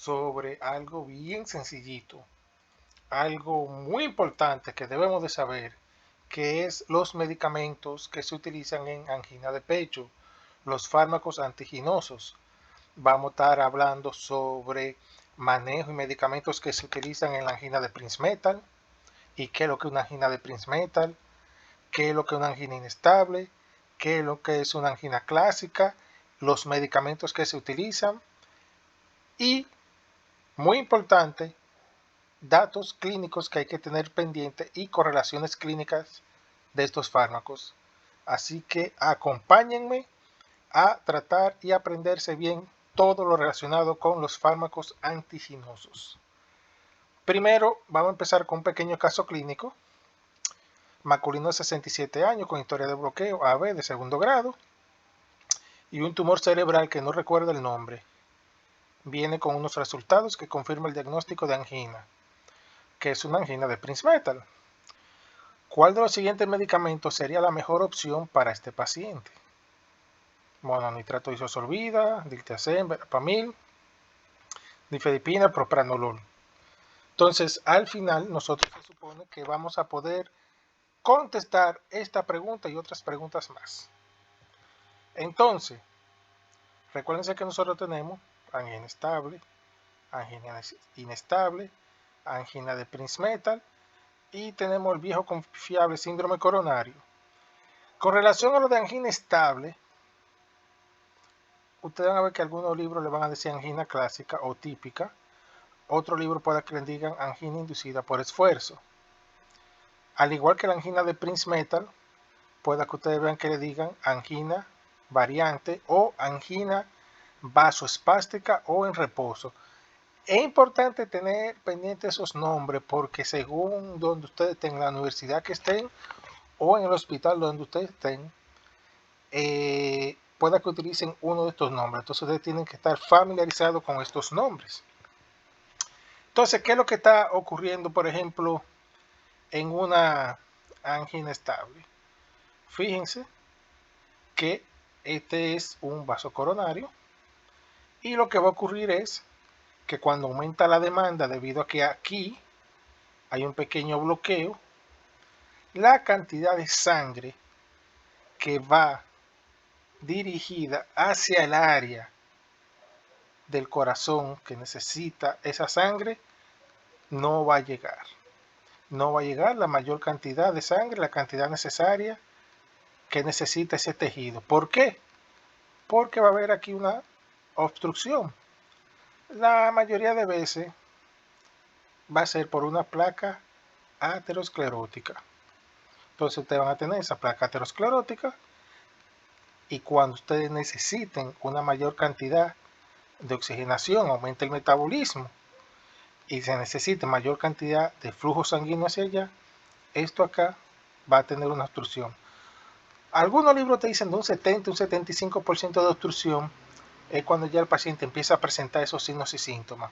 sobre algo bien sencillito, algo muy importante que debemos de saber, que es los medicamentos que se utilizan en angina de pecho, los fármacos antiginosos. Vamos a estar hablando sobre manejo y medicamentos que se utilizan en la angina de Prince-Metal y qué es lo que es una angina de Prince-Metal, qué es lo que es una angina inestable, qué es lo que es una angina clásica, los medicamentos que se utilizan y, muy importante, datos clínicos que hay que tener pendiente y correlaciones clínicas de estos fármacos. Así que acompáñenme a tratar y aprenderse bien todo lo relacionado con los fármacos antiginosos. Primero, vamos a empezar con un pequeño caso clínico. Masculino de 67 años con historia de bloqueo AB de segundo grado y un tumor cerebral que no recuerda el nombre. Viene con unos resultados que confirman el diagnóstico de angina, que es una angina de Prince-Metal. ¿Cuál de los siguientes medicamentos sería la mejor opción para este paciente? Mononitrato isosorbida, diltiazem, verapamil, difedipina, propranolol. Entonces, al final, nosotros se supone que vamos a poder contestar esta pregunta y otras preguntas más. Entonces, recuérdense que nosotros tenemos angina estable, angina inestable, angina de Prince-Metal y tenemos el viejo confiable síndrome coronario. Con relación a lo de angina estable, ustedes van a ver que algunos libros le van a decir angina clásica o típica, otro libro puede que le digan angina inducida por esfuerzo. Al igual que la angina de Prince-Metal, puede que ustedes vean que le digan angina variante o angina vasoespástica o en reposo. Es importante tener pendientes esos nombres porque según donde ustedes estén, en la universidad que estén o en el hospital donde ustedes estén, pueda que utilicen uno de estos nombres. Entonces ustedes tienen que estar familiarizados con estos nombres. Entonces, ¿qué es lo que está ocurriendo, por ejemplo, en una angina estable? Fíjense que este es un vaso coronario y lo que va a ocurrir es que cuando aumenta la demanda debido a que aquí hay un pequeño bloqueo, la cantidad de sangre que va dirigida hacia el área del corazón que necesita esa sangre no va a llegar. No va a llegar la mayor cantidad de sangre, la cantidad necesaria que necesita ese tejido. ¿Por qué? Porque va a haber aquí una obstrucción. La mayoría de veces va a ser por una placa aterosclerótica. Entonces ustedes van a tener esa placa aterosclerótica y cuando ustedes necesiten una mayor cantidad de oxigenación, aumenta el metabolismo y se necesita mayor cantidad de flujo sanguíneo hacia allá, esto acá va a tener una obstrucción. Algunos libros te dicen de un 70, un 75% de obstrucción es cuando ya el paciente empieza a presentar esos signos y síntomas.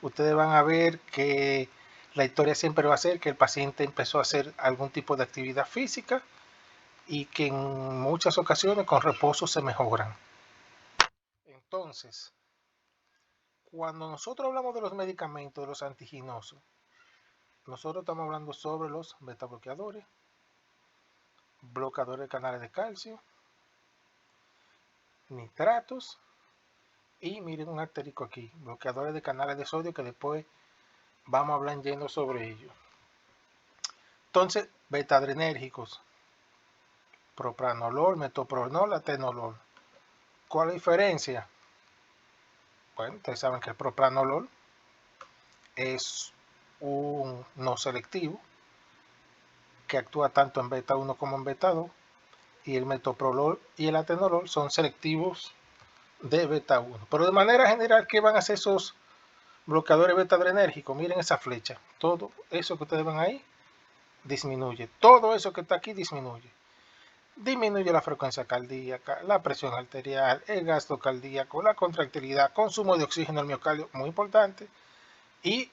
Ustedes van a ver que la historia siempre va a ser que el paciente empezó a hacer algún tipo de actividad física y que en muchas ocasiones con reposo se mejoran. Entonces, cuando nosotros hablamos de los medicamentos, de los antiginosos, nosotros estamos hablando sobre los betabloqueadores, bloqueadores de canales de calcio, nitratos y miren un asterisco aquí, bloqueadores de canales de sodio que después vamos a hablar lleno sobre ello. Entonces, beta-adrenérgicos, propranolol, metoprolol, atenolol. ¿Cuál es la diferencia? Bueno, ustedes saben que el propranolol es un no selectivo que actúa tanto en beta 1 como en beta 2 y el metoprolol y el atenolol son selectivos de beta 1. Pero de manera general, ¿qué van a hacer esos bloqueadores beta-adrenérgicos? Miren esa flecha. Todo eso que ustedes ven ahí disminuye. Todo eso que está aquí disminuye. Disminuye la frecuencia cardíaca, la presión arterial, el gasto cardíaco, la contractilidad, consumo de oxígeno al miocardio, muy importante. Y,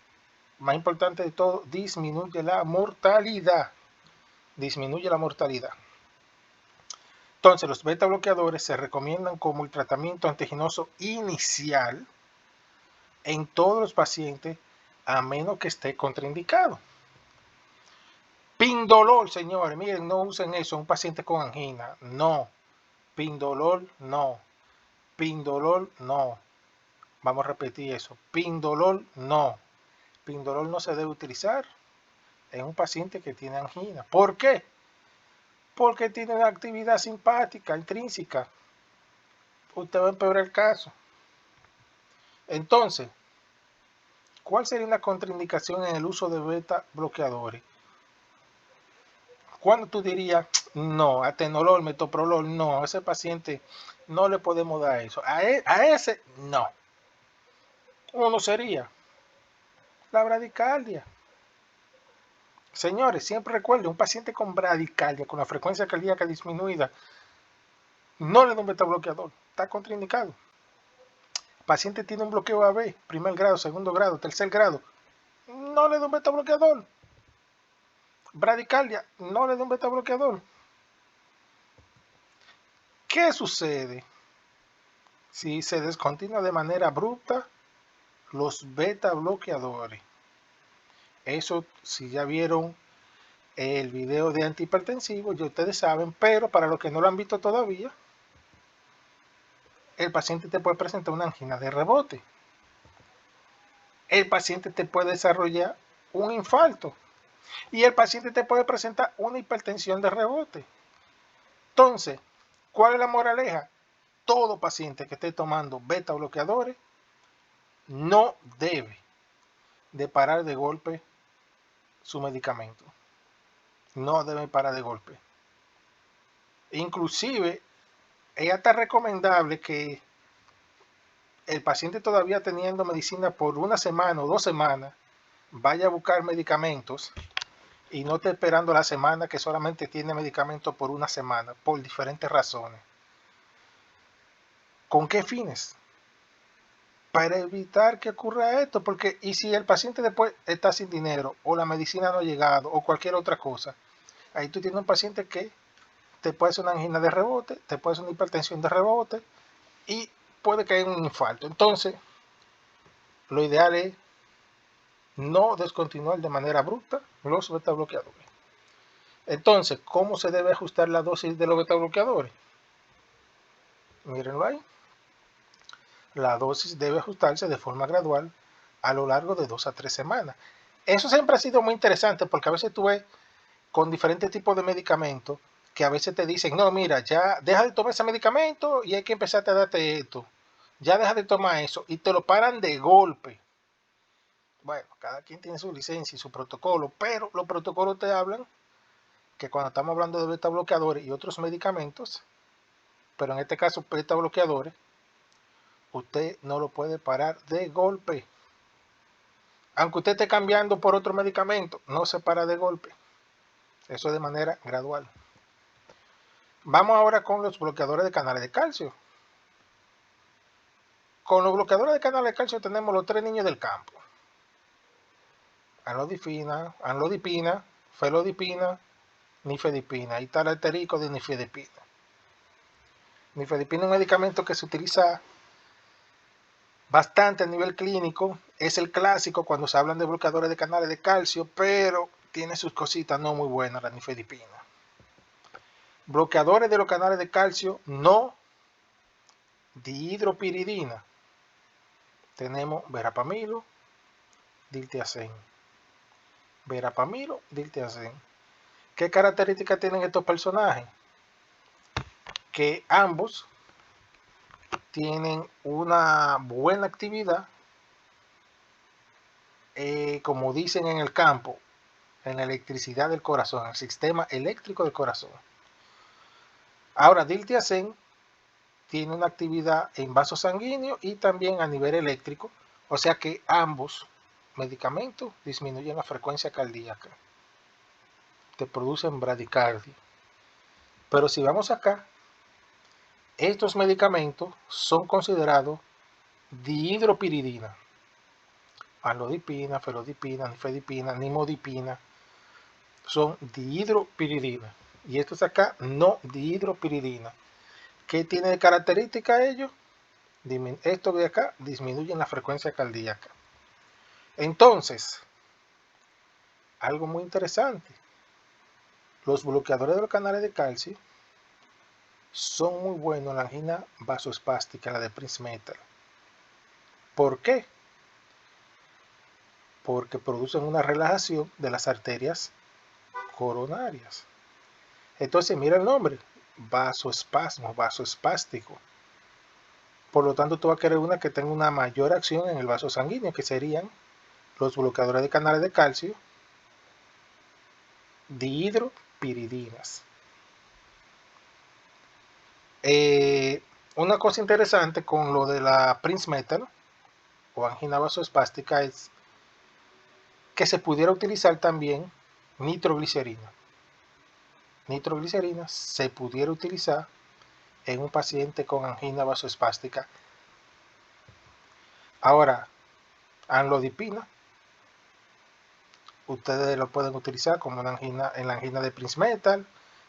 más importante de todo, disminuye la mortalidad. Disminuye la mortalidad. Entonces, los beta bloqueadores se recomiendan como el tratamiento antiginoso inicial en todos los pacientes a menos que esté contraindicado. Pindolol, señores, miren, no usen eso en un paciente con angina, no. Pindolol, no. Pindolol, no. Vamos a repetir eso. Pindolol, no. Pindolol no se debe utilizar en un paciente que tiene angina. ¿Por qué? Porque tiene una actividad simpática, intrínseca. Usted va a empeorar el caso. Entonces, ¿cuál sería una contraindicación en el uso de beta bloqueadores? ¿Cuándo tú dirías, no, atenolol, metoprolol, no, a ese paciente no le podemos dar eso? A ese, no. Uno sería la bradicardia. Señores, siempre recuerden, un paciente con bradicardia, con la frecuencia cardíaca disminuida, no le da un beta bloqueador, está contraindicado. El paciente tiene un bloqueo AB, primer grado, segundo grado, tercer grado, no le da un beta bloqueador. Bradicardia, no le da un beta bloqueador. ¿Qué sucede si se descontinúa de manera abrupta los beta bloqueadores? Eso, si ya vieron el video de antihipertensivo, ya ustedes saben, pero para los que no lo han visto todavía, el paciente te puede presentar una angina de rebote. El paciente te puede desarrollar un infarto. Y el paciente te puede presentar una hipertensión de rebote. Entonces, ¿cuál es la moraleja? Todo paciente que esté tomando beta bloqueadores no debe de parar de golpe su medicamento. No debe parar de golpe. Inclusive, es hasta recomendable que el paciente todavía teniendo medicina por una semana o 2 semanas, vaya a buscar medicamentos y no esté esperando la semana que solamente tiene medicamento por una semana, por diferentes razones. ¿Con qué fines? Para evitar que ocurra esto, porque y si el paciente después está sin dinero o la medicina no ha llegado o cualquier otra cosa, ahí tú tienes un paciente que te puede hacer una angina de rebote, te puede hacer una hipertensión de rebote y puede caer un infarto. Entonces, lo ideal es no descontinuar de manera abrupta los beta bloqueadores. Entonces, ¿cómo se debe ajustar la dosis de los beta bloqueadores? Mírenlo ahí. La dosis debe ajustarse de forma gradual a lo largo de 2 a 3 semanas. Eso siempre ha sido muy interesante porque a veces tú ves con diferentes tipos de medicamentos que a veces te dicen, no, mira, ya deja de tomar ese medicamento y hay que empezar a darte esto. Ya deja de tomar eso y te lo paran de golpe. Bueno, cada quien tiene su licencia y su protocolo, pero los protocolos te hablan que cuando estamos hablando de beta bloqueadores y otros medicamentos, pero en este caso beta bloqueadores, usted no lo puede parar de golpe. Aunque usted esté cambiando por otro medicamento, no se para de golpe. Eso es de manera gradual. Vamos ahora con los bloqueadores de canales de calcio. Con los bloqueadores de canales de calcio tenemos los 3 niños del campo. Anlodipina, felodipina, nifedipina. Ahí está el asterisco de nifedipina. Nifedipina es un medicamento que se utiliza bastante a nivel clínico. Es el clásico cuando se hablan de bloqueadores de canales de calcio, pero tiene sus cositas no muy buenas la nifedipina. Bloqueadores de los canales de calcio no dihidropiridina. Tenemos verapamilo, diltiazem. Verapamilo, diltiazem. ¿Qué características tienen estos personajes? Que ambos tienen una buena actividad, como dicen en el campo, en la electricidad del corazón, el sistema eléctrico del corazón. Ahora, diltiazem tiene una actividad en vasos sanguíneos y también a nivel eléctrico, o sea que ambos medicamentos disminuyen la frecuencia cardíaca, te producen bradicardia. Pero si vamos acá, estos medicamentos son considerados dihidropiridina. Anlodipina, felodipina, nifedipina, nimodipina, son dihidropiridina. Y estos acá no dihidropiridina. ¿Qué tiene de característica ellos? Esto de acá disminuye la frecuencia cardíaca. Entonces, algo muy interesante, los bloqueadores de los canales de calcio son muy buenos en la angina vasoespástica, la de Prince Metal. ¿Por qué? Porque producen una relajación de las arterias coronarias. Entonces, mira el nombre, vasoespasmo, vasoespástico. Por lo tanto, tú vas a querer una que tenga una mayor acción en el vaso sanguíneo, que serían los bloqueadores de canales de calcio, dihidropiridinas. Una cosa interesante con lo de la Prince Metal o angina vasoespástica es que se pudiera utilizar también nitroglicerina. Nitroglicerina se pudiera utilizar en un paciente con angina vasoespástica. Ahora, amlodipina, ustedes lo pueden utilizar como una angina, en la angina de Prince Metal,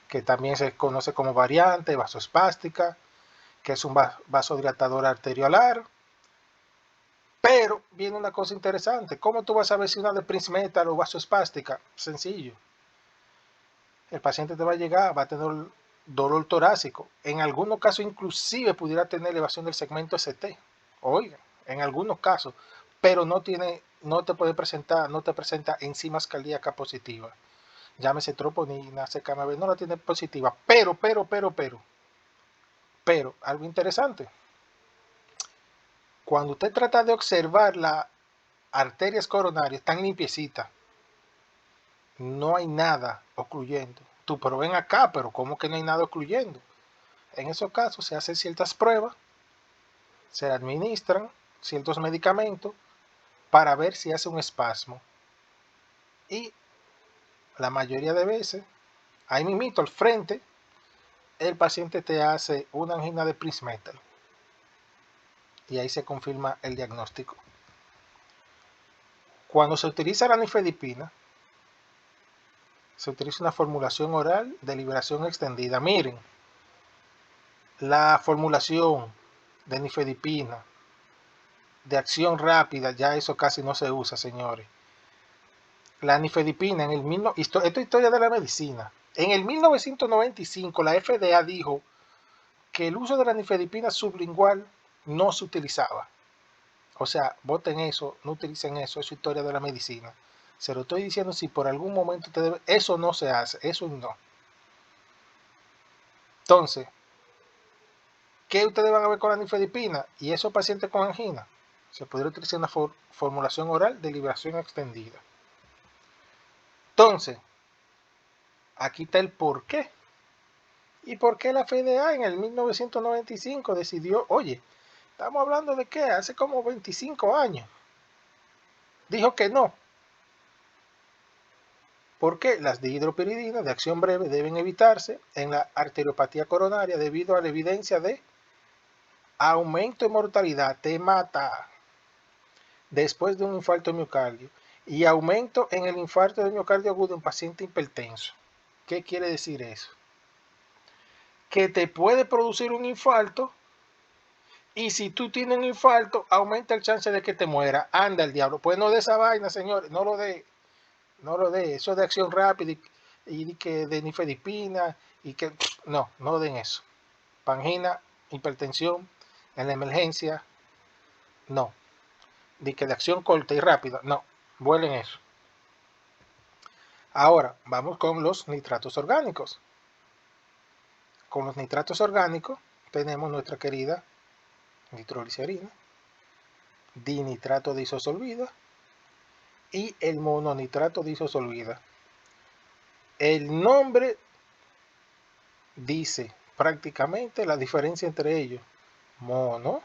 que también se conoce como variante vasoespástica, que es un vasodilatador arteriolar. Pero viene una cosa interesante. ¿Cómo tú vas a ver si una de Prince Metal o vasoespástica? Sencillo. El paciente te va a llegar, va a tener dolor torácico. En algunos casos inclusive pudiera tener elevación del segmento ST. Oiga, en algunos casos. Pero no te presenta enzimas cardíacas positivas. Llámese troponina, CKMB, no la tiene positiva. Pero, algo interesante. Cuando usted trata de observar las arterias coronarias, están limpiecitas. No hay nada ocluyendo. Tú, pero ven acá, pero ¿cómo que no hay nada ocluyendo? En esos casos se hacen ciertas pruebas, se administran ciertos medicamentos para ver si hace un espasmo. Y la mayoría de veces, ahí mismito al frente, el paciente te hace una angina de Prince Metal. Y ahí se confirma el diagnóstico. Cuando se utiliza la nifedipina, se utiliza una formulación oral de liberación extendida. Miren, la formulación de nifedipina de acción rápida, ya eso casi no se usa, señores. La nifedipina en el mismo, esto es historia de la medicina. En el 1995 la FDA dijo que el uso de la nifedipina sublingual no se utilizaba. O sea, voten eso, no utilicen eso, es historia de la medicina. Se lo estoy diciendo si por algún momento eso no se hace, eso no. Entonces, ¿qué ustedes van a ver con la nifedipina? Y esos pacientes con angina, se podría utilizar una formulación oral de liberación extendida. Entonces, aquí está el por qué. ¿Y por qué la FDA en el 1995 decidió, oye, estamos hablando de qué, hace como 25 años? Dijo que no. Porque las dihidropiridinas de acción breve deben evitarse en la arteriopatía coronaria debido a la evidencia de aumento de mortalidad, te mata después de un infarto de miocardio y aumento en el infarto de miocardio agudo en paciente hipertenso. ¿Qué quiere decir eso? Que te puede producir un infarto y si tú tienes un infarto aumenta el chance de que te muera. Anda el diablo, pues no de esa vaina, señores, no lo de, eso de acción rápida y que de nifedipina y que no lo den eso. Pangina, hipertensión en la emergencia, no. De que de acción corta y rápida, no, vuelen eso. Ahora, vamos con los nitratos orgánicos. Con los nitratos orgánicos tenemos nuestra querida nitroglicerina, dinitrato de isosolvida y el mononitrato de isosolvida. El nombre dice prácticamente la diferencia entre ellos. Mono,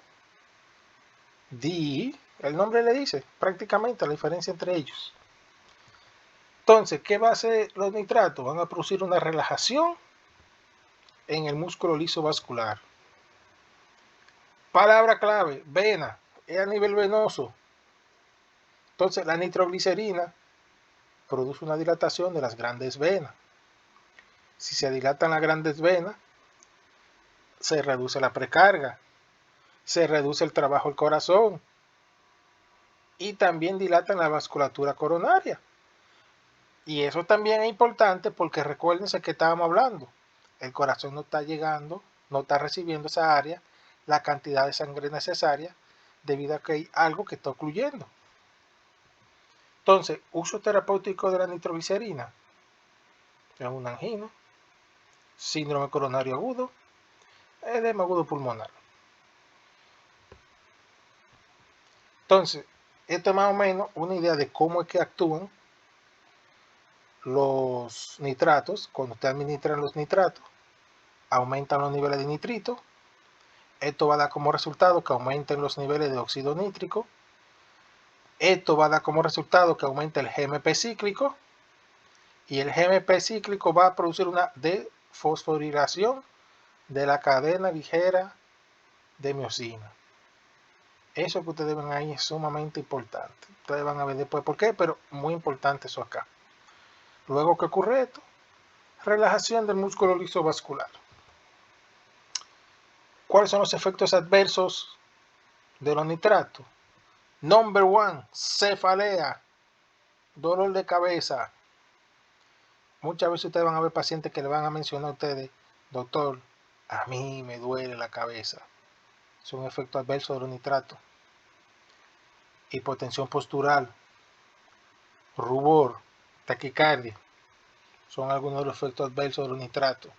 di, el nombre le dice prácticamente la diferencia entre ellos. Entonces, ¿qué va a hacer los nitratos? Van a producir una relajación en el músculo liso vascular. Palabra clave, vena, es a nivel venoso. Entonces, la nitroglicerina produce una dilatación de las grandes venas. Si se dilatan las grandes venas, se reduce la precarga. se reduce el trabajo del corazón y también dilatan la vasculatura coronaria. Y eso también es importante porque recuérdense que estábamos hablando. El corazón no está llegando, no está recibiendo esa área, la cantidad de sangre necesaria debido a que hay algo que está ocluyendo. Entonces, uso terapéutico de la nitroglicerina es una angina, síndrome coronario agudo, edema agudo pulmonar. Entonces, esto es más o menos una idea de cómo es que actúan los nitratos. Cuando usted administra los nitratos, aumentan los niveles de nitrito. Esto va a dar como resultado que aumenten los niveles de óxido nítrico. Esto va a dar como resultado que aumente el GMP cíclico. Y el GMP cíclico va a producir una desfosforilación de la cadena ligera de miosina. Eso que ustedes ven ahí es sumamente importante. Ustedes van a ver después por qué, pero muy importante eso acá. Luego que ocurre esto, relajación del músculo liso vascular. ¿Cuáles son los efectos adversos de los nitratos? Number one, cefalea, dolor de cabeza. Muchas veces ustedes van a ver pacientes que le van a mencionar a ustedes, doctor, a mí me duele la cabeza. Es un efecto adverso de los nitratos. Hipotensión postural, rubor, taquicardia. Son algunos de los efectos adversos de los nitratos.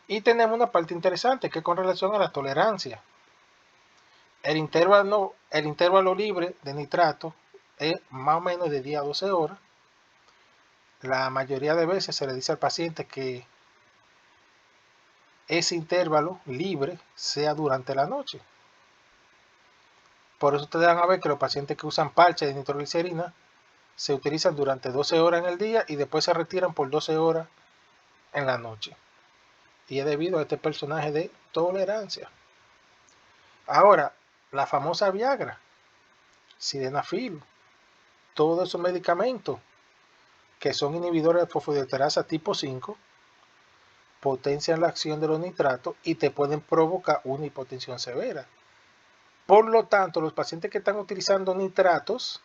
Y tenemos una parte interesante que es con relación a la tolerancia. El intervalo libre de nitrato es más o menos de 10 a 12 horas. La mayoría de veces se le dice al paciente que ese intervalo libre sea durante la noche. Por eso ustedes van a ver que los pacientes que usan parches de nitroglicerina se utilizan durante 12 horas en el día y después se retiran por 12 horas en la noche. Y es debido a este personaje de tolerancia. Ahora, la famosa Viagra, sildenafil, todos esos medicamentos que son inhibidores de fosfodiesterasa tipo 5 potencian la acción de los nitratos y te pueden provocar una hipotensión severa. Por lo tanto, los pacientes que están utilizando nitratos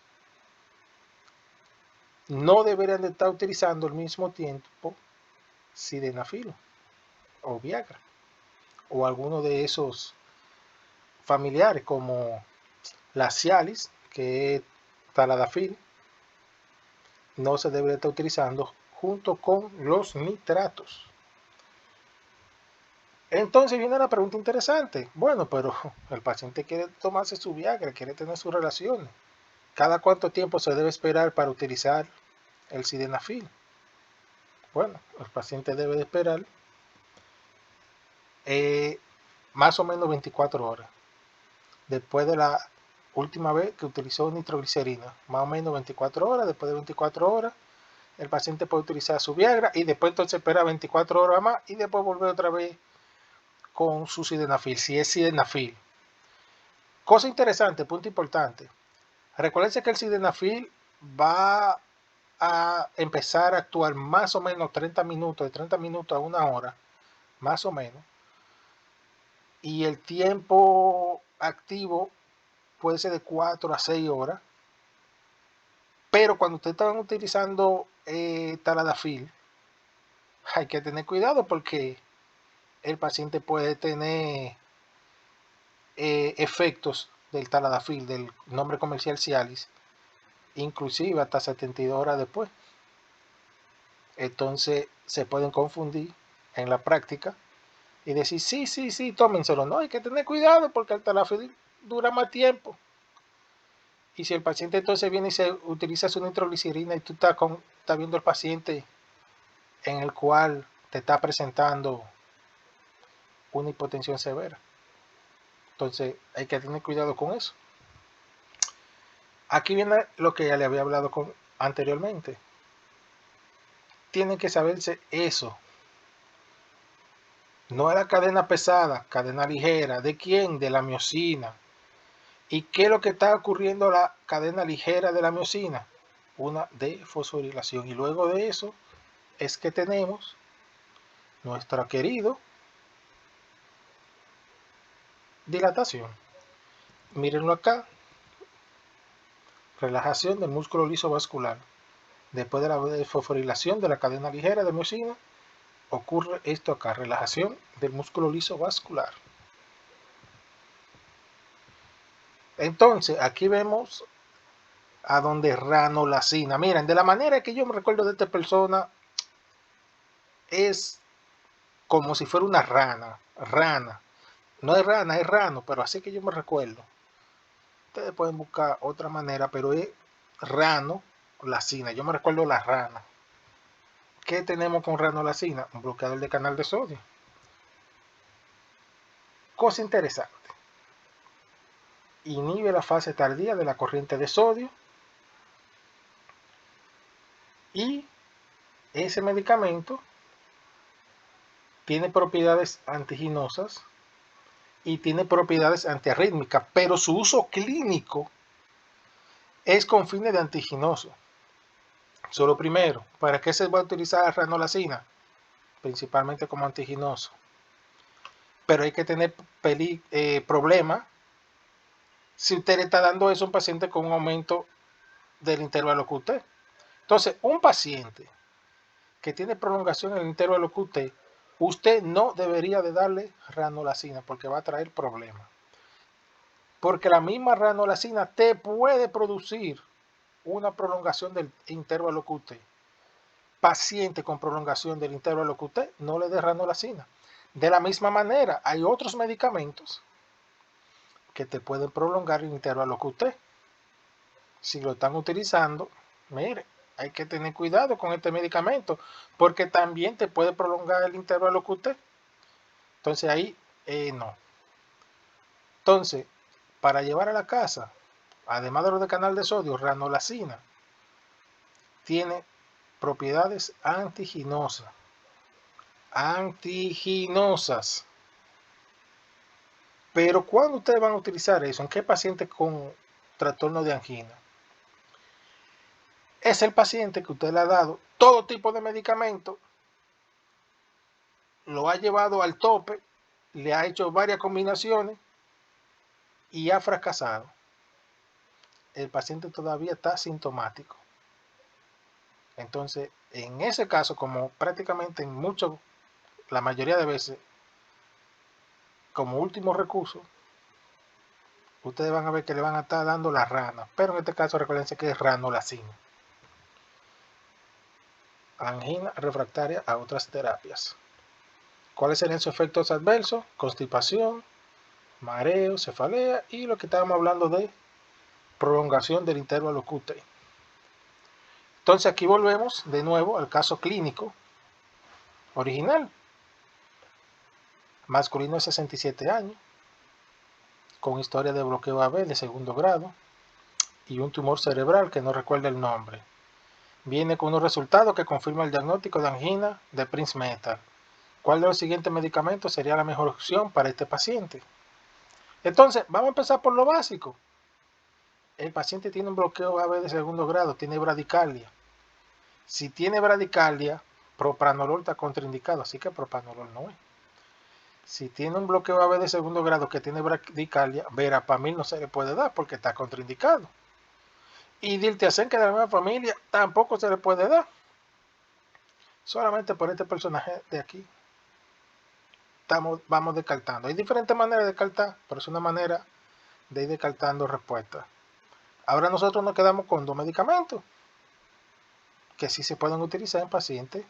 no deberían de estar utilizando al mismo tiempo sildenafil o Viagra o alguno de esos familiares como la Cialis, que es taladafil, no se debe estar utilizando junto con los nitratos. Entonces viene la pregunta interesante. Bueno, pero el paciente quiere tomarse su Viagra, quiere tener sus relaciones. ¿Cada cuánto tiempo se debe esperar para utilizar el sildenafil? Bueno, el paciente debe de esperar más o menos 24 horas. Después de la última vez que utilizó nitroglicerina, más o menos 24 horas, después de 24 horas, el paciente puede utilizar su Viagra y después entonces espera 24 horas más y después volver otra vez con su sildenafil, si es sildenafil. Cosa interesante, punto importante. Recuerden que el sildenafil va a empezar a actuar más o menos 30 minutos, de 30 minutos a una hora, más o menos. Y el tiempo activo puede ser de 4 a 6 horas. Pero cuando ustedes están utilizando taladafil, hay que tener cuidado porque el paciente puede tener efectos del taladafil, del nombre comercial Cialis, inclusive hasta 72 horas después. Entonces se pueden confundir en la práctica y decir, sí, tómenselo. No, hay que tener cuidado porque el taladafil dura más tiempo. Y si el paciente entonces viene y se utiliza su nitroglicerina y tú estás viendo al paciente en el cual te está presentando una hipotensión severa. Entonces hay que tener cuidado con eso. Aquí viene lo que ya le había hablado anteriormente. Tienen que saberse eso. No es la cadena pesada, cadena ligera. ¿De quién? De la miosina. ¿Y qué es lo que está ocurriendo a la cadena ligera de la miosina? Una desfosforilación. Y luego de eso es que tenemos nuestro querido dilatación. Mírenlo acá, relajación del músculo liso vascular. Después de la desfosforilación de la cadena ligera de miocina, ocurre esto acá, relajación del músculo liso vascular. Entonces, aquí vemos a donde ranolacina. Miren, de la manera que yo me recuerdo de esta persona, es como si fuera una rana. No es rana, es rano, pero así que yo me recuerdo. Ustedes pueden buscar otra manera, pero es ranolacina. Yo me recuerdo la rana. ¿Qué tenemos con ranolacina? Un bloqueador de canal de sodio. Cosa interesante. Inhibe la fase tardía de la corriente de sodio y ese medicamento tiene propiedades antiginosas y tiene propiedades antiarrítmicas, pero su uso clínico es con fines de antiginoso. Solo primero, ¿para qué se va a utilizar la ranolacina? Principalmente como antiginoso. Pero hay que tener problema si usted le está dando eso a un paciente con un aumento del intervalo QT. Entonces, un paciente que tiene prolongación en el intervalo QT, usted no debería de darle ranolacina porque va a traer problemas. Porque la misma ranolacina te puede producir una prolongación del intervalo QT. Paciente con prolongación del intervalo QT, no le dé ranolacina. De la misma manera, hay otros medicamentos que te pueden prolongar el intervalo QT. Si lo están utilizando, mire, hay que tener cuidado con este medicamento porque también te puede prolongar el intervalo QT. Entonces ahí no. Entonces, para llevar a la casa, además de los de canal de sodio, ranolacina tiene propiedades antiginosas. Pero ¿cuándo ustedes van a utilizar eso? ¿En qué paciente con trastorno de angina? Es el paciente que usted le ha dado todo tipo de medicamentos, lo ha llevado al tope, le ha hecho varias combinaciones y ha fracasado. El paciente todavía está sintomático. Entonces, en ese caso, como prácticamente en la mayoría de veces, como último recurso, ustedes van a ver que le van a estar dando la rana. Pero en este caso, recuérdense que es ranolacina. Angina refractaria a otras terapias. ¿Cuáles serían sus efectos adversos? Constipación, mareo, cefalea y lo que estábamos hablando de prolongación del intervalo QT. Entonces aquí volvemos de nuevo al caso clínico original. Masculino de 67 años, con historia de bloqueo AB de segundo grado y un tumor cerebral que no recuerda el nombre. Viene con unos resultados que confirman el diagnóstico de angina de Prince Metal. ¿Cuál de los siguientes medicamentos sería la mejor opción para este paciente? Entonces, vamos a empezar por lo básico. El paciente tiene un bloqueo AB de segundo grado, tiene bradicardia. Si tiene bradicardia, propranolol está contraindicado, así que propranolol no es. Si tiene un bloqueo AB de segundo grado que tiene bradicardia, verapamil no se le puede dar porque está contraindicado. Y diltiazem, que de la misma familia, tampoco se le puede dar. Solamente por este personaje de aquí vamos descartando. Hay diferentes maneras de descartar, pero es una manera de ir descartando respuestas. Ahora nosotros nos quedamos con dos medicamentos que sí se pueden utilizar en pacientes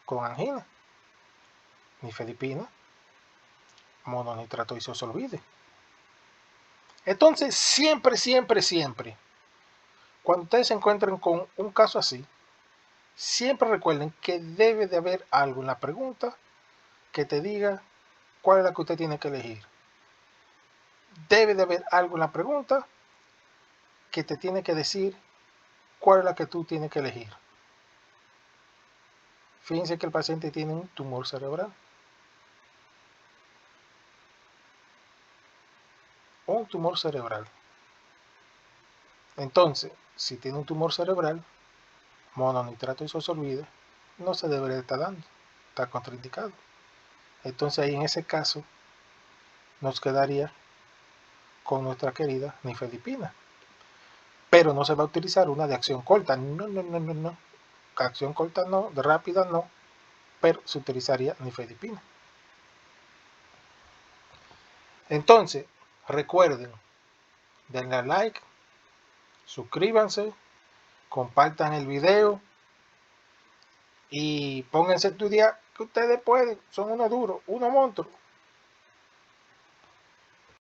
con angina: nifedipina, mononitrato isosolvide. Entonces, siempre, cuando ustedes se encuentren con un caso así, siempre recuerden que debe de haber algo en la pregunta que te diga cuál es la que usted tiene que elegir. Debe de haber algo en la pregunta que te tiene que decir cuál es la que tú tienes que elegir. Fíjense que el paciente tiene un tumor cerebral. Un tumor cerebral. Entonces, si tiene un tumor cerebral, mononitrato isosolvide no se debería estar dando, está contraindicado. Entonces ahí en ese caso nos quedaría con nuestra querida nifedipina. Pero no se va a utilizar una de acción corta. No, no, no, no, no. Acción corta no, de rápida no. Pero se utilizaría nifedipina. Entonces, recuerden, denle like, suscríbanse, compartan el video y pónganse a estudiar que ustedes pueden. Son unos duros, unos monstruos.